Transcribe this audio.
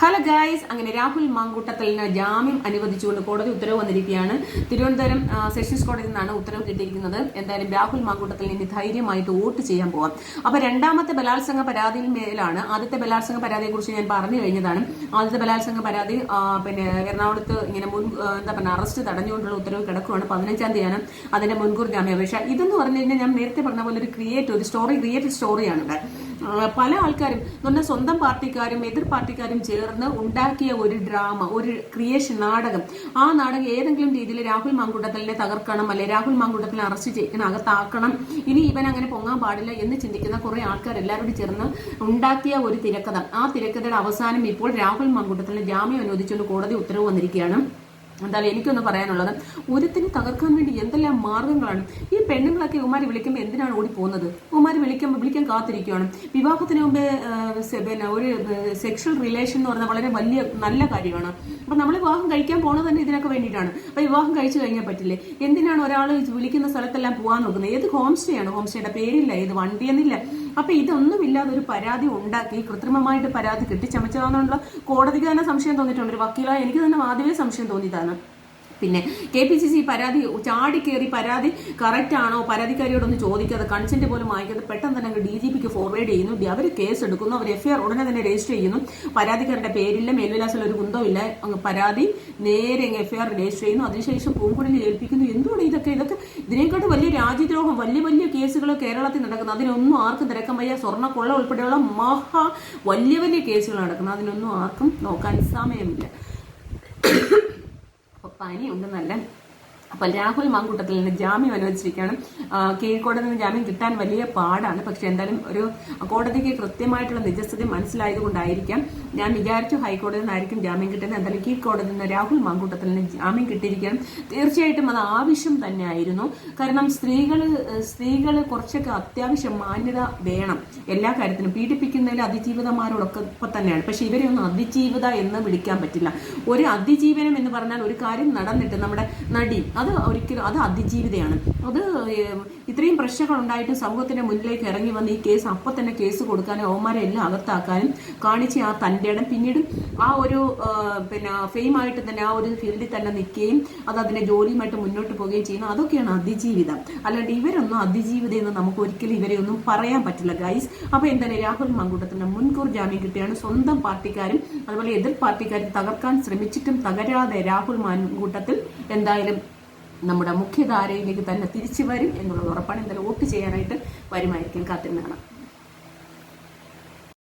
Hello guys, അങ്ങനെ രാഹുൽ മാങ്കൂട്ടത്തലിന് ജാമ്യം അനുവദിച്ചുകൊണ്ട് കോടതി ഉത്തരവ് വന്നിരിക്കുകയാണ്. തിരുവനന്തപുരം സെഷൻസ് കോടതിയിൽ നിന്നാണ് ഉത്തരവ് കിട്ടിയിരിക്കുന്നത്. എന്തായാലും രാഹുൽ മാങ്കൂട്ടത്തലിന് ഇനി ധൈര്യമായിട്ട് വോട്ട് ചെയ്യാൻ പോവാം. അപ്പൊ രണ്ടാമത്തെ ബലാത്സംഗ പരാതിയിൽ മേലാണ്. ആദ്യത്തെ ബലാത്സംഗ പരാതിയെ കുറിച്ച് ഞാൻ പറഞ്ഞു കഴിഞ്ഞതാണ്. ആദ്യത്തെ ബലാത്സംഗ പരാതി പിന്നെ എറണാകുളത്ത് ഇങ്ങനെ അറസ്റ്റ് തടഞ്ഞുകൊണ്ടുള്ള ഉത്തരവ് കിടക്കുകയാണ്. 15-ാം തീയതിയാണ് അതിന്റെ മുൻകൂർ ജാമ്യാപേക്ഷ. ഇതെന്ന് പറഞ്ഞു കഴിഞ്ഞാൽ ഞാൻ നേരത്തെ പറഞ്ഞ പോലെ ഒരു ക്രിയേറ്റഡ് സ്റ്റോറിയാണ് ഇവിടെ. പല ആൾക്കാരും പറഞ്ഞാൽ സ്വന്തം പാർട്ടിക്കാരും എതിർ പാർട്ടിക്കാരും ചേർന്ന് ഉണ്ടാക്കിയ ഒരു ഡ്രാമ, ഒരു ക്രിയേഷൻ നാടകം. ആ നാടകം ഏതെങ്കിലും രീതിയിൽ രാഹുൽ മാങ്കൂട്ടത്തലിനെ തകർക്കണം, അല്ലെ രാഹുൽ മാങ്കൂട്ടത്തിനെ അറസ്റ്റ് ചെയ്യണം, അകത്താക്കണം, ഇനി ഇവൻ അങ്ങനെ പൊങ്ങാൻ പാടില്ല എന്ന് ചിന്തിക്കുന്ന കുറെ ആൾക്കാർ എല്ലാവരോടും ചേർന്ന് ഉണ്ടാക്കിയ ഒരു തിരക്കഥ. ആ തിരക്കഥയുടെ അവസാനം ഇപ്പോൾ രാഹുൽ മാങ്കൂട്ടത്തലിന് ജാമ്യം അനുവദിച്ചുകൊണ്ട് കോടതി ഉത്തരവ് വന്നിരിക്കുകയാണ്. എന്തായാലും എനിക്കൊന്ന് പറയാനുള്ളത്, ഒരുത്തിനെ തകർക്കാൻ വേണ്ടി എന്തെല്ലാം മാർഗങ്ങളാണ്. ഈ പെണ്ണുങ്ങളൊക്കെ ഉമാരി വിളിക്കുമ്പോൾ എന്തിനാണ് ഓടി പോകുന്നത്? ഉമാരി വിളിക്കാൻ കാത്തിരിക്കുകയാണ്. വിവാഹത്തിന് മുമ്പേ പിന്നെ ഒരു സെക്ഷൽ റിലേഷൻ എന്ന് പറഞ്ഞാൽ വളരെ വലിയ നല്ല കാര്യമാണ്. അപ്പൊ നമ്മൾ വിവാഹം കഴിക്കാൻ പോണത് തന്നെ ഇതിനൊക്കെ വേണ്ടിയിട്ടാണ്. അപ്പൊ വിവാഹം കഴിച്ചു കഴിഞ്ഞാൽ പറ്റില്ലേ? എന്തിനാണ് ഒരാൾ വിളിക്കുന്ന സ്ഥലത്തെല്ലാം പോകാൻ നോക്കുന്നത്? ഏത് ഹോം സ്റ്റേ ആണ്? ഹോം സ്റ്റേയുടെ പേരില്ല, ഏത് വണ്ടിയെന്നില്ല. അപ്പൊ ഇതൊന്നുമില്ലാതെ ഒരു പരാതി ഉണ്ടാക്കി കൃത്രിമമായിട്ട് പരാതി കെട്ടിച്ചമച്ചതാണെന്നുള്ള കോടതിക്ക് തന്നെ സംശയം തോന്നിയിട്ടുണ്ട്. ഒരു വക്കീലായ എനിക്ക് തന്നെ ആദ്യമേ സംശയം തോന്നിയതാണ്. പിന്നെ KPCC പരാതി ചാടിക്കേറി പരാതി കറക്റ്റ് ആണോ, പരാതിക്കാരിയോടൊന്ന് ചോദിക്കാതെ കൺസെന്റ് പോലും വാങ്ങിക്കാതെ പെട്ടെന്ന് തന്നെ DGPക്ക് ഫോർവേഡ് ചെയ്യുന്നു. അവർ കേസ് എടുക്കുന്നു, അവർ FIR ഉടനെ തന്നെ രജിസ്റ്റർ ചെയ്യുന്നു. പരാതിക്കാരുടെ പേരില്ല, മേൽവിലാസത്തിൽ ഒരു കുന്തവും ഇല്ല. പരാതി നേരെ FIR രജിസ്റ്റർ ചെയ്യുന്നു. അതിനുശേഷം പൂങ്കുഴലി ഏൽപ്പിക്കുന്നു. എന്തുകൊണ്ട് ഇതൊക്കെ ഇതിനെക്കാട്ട് വലിയ രാജ്യദ്രോഹം, വലിയ കേസുകൾ കേരളത്തിൽ നടക്കുന്നത്. അതിനൊന്നും ആർക്കും തിരക്കാൻ വയ്യ. സ്വർണ്ണക്കൊള്ള ഉൾപ്പെടെയുള്ള വലിയ കേസുകൾ നടക്കുന്നത്. അതിനൊന്നും ആർക്കും നോക്കാൻ സമയമില്ല. പനി ഉണ്ടെന്നല്ല. അപ്പോൾ രാഹുൽ മാങ്കൂട്ടത്തലിന് ജാമ്യം അനുവദിച്ചിരിക്കുകയാണ്. കീഴ്ക്കോടതിയിൽ നിന്ന് ജാമ്യം കിട്ടാൻ വലിയ പാടാണ്. പക്ഷെ എന്തായാലും ഒരു കോടതിക്ക് കൃത്യമായിട്ടുള്ള നിജസ്ഥിതി മനസ്സിലായതുകൊണ്ടായിരിക്കാം ഞാൻ വിചാരിച്ചു ഹൈക്കോടതിയിൽ നിന്നായിരിക്കും ജാമ്യം കിട്ടുന്നത്. എന്തായാലും കീഴ്ക്കോടതിയിൽ നിന്ന് രാഹുൽ മാങ്കൂട്ടത്തലിന് ജാമ്യം കിട്ടിയിരിക്കുകയാണ്. തീർച്ചയായിട്ടും അത് ആവശ്യം തന്നെയായിരുന്നു. കാരണം സ്ത്രീകൾ കുറച്ചൊക്കെ അത്യാവശ്യം മാന്യത വേണം എല്ലാ കാര്യത്തിനും. പീഡിപ്പിക്കുന്നതിൽ അതിജീവിതമാരോടൊക്കെ ഇപ്പം തന്നെയാണ്. പക്ഷെ ഇവരെ ഒന്നും അതിജീവിത എന്ന് വിളിക്കാൻ പറ്റില്ല. ഒരു അതിജീവനം എന്ന് പറഞ്ഞാൽ ഒരു കാര്യം നടന്നിട്ട് നമ്മുടെ നടി അത് അതിജീവിതയാണ്. അത് ഇത്രയും പ്രശ്നങ്ങൾ ഉണ്ടായിട്ടും സമൂഹത്തിന്റെ മുന്നിലേക്ക് ഇറങ്ങി വന്ന് ഈ കേസ് അപ്പൊ തന്നെ കേസ് കൊടുക്കാനും അവന്മാരെ എല്ലാം അകത്താക്കാനും കാണിച്ച ആ തന്റെ ഇടം, പിന്നീട് ആ ഒരു ഫെയിം ആയിട്ട് തന്നെ ആ ഒരു ഫീൽഡിൽ തന്നെ നിൽക്കുകയും അത് അതിന്റെ ജോലിയുമായിട്ട് മുന്നോട്ട് പോവുകയും ചെയ്യുന്നു. അതൊക്കെയാണ് അതിജീവിതം. അല്ലാണ്ട് ഇവരൊന്നും അതിജീവിതം എന്ന് നമുക്ക് ഒരിക്കലും ഇവരെ ഒന്നും പറയാൻ പറ്റില്ല ഗൈസ്. അപ്പൊ എന്തായാലും രാഹുൽ മാങ്കൂട്ടത്തിന് മുൻകൂർ ജാമ്യം കിട്ടുകയാണ്. സ്വന്തം പാർട്ടിക്കാരും അതുപോലെ എതിർ പാർട്ടിക്കാരും തകർക്കാൻ ശ്രമിച്ചിട്ടും തകരാതെ രാഹുൽ മാങ്കൂട്ടത്തിൽ എന്തായാലും നമ്മുടെ മുഖ്യധാരയിലേക്ക് തന്നെ തിരിച്ചു വരും എന്നുള്ളത് ഉറപ്പാണ്. എന്തായാലും വോട്ട് ചെയ്യാനായിട്ട് വരുമായിരിക്കും. കാത്തിരുന്ന് കാണാം.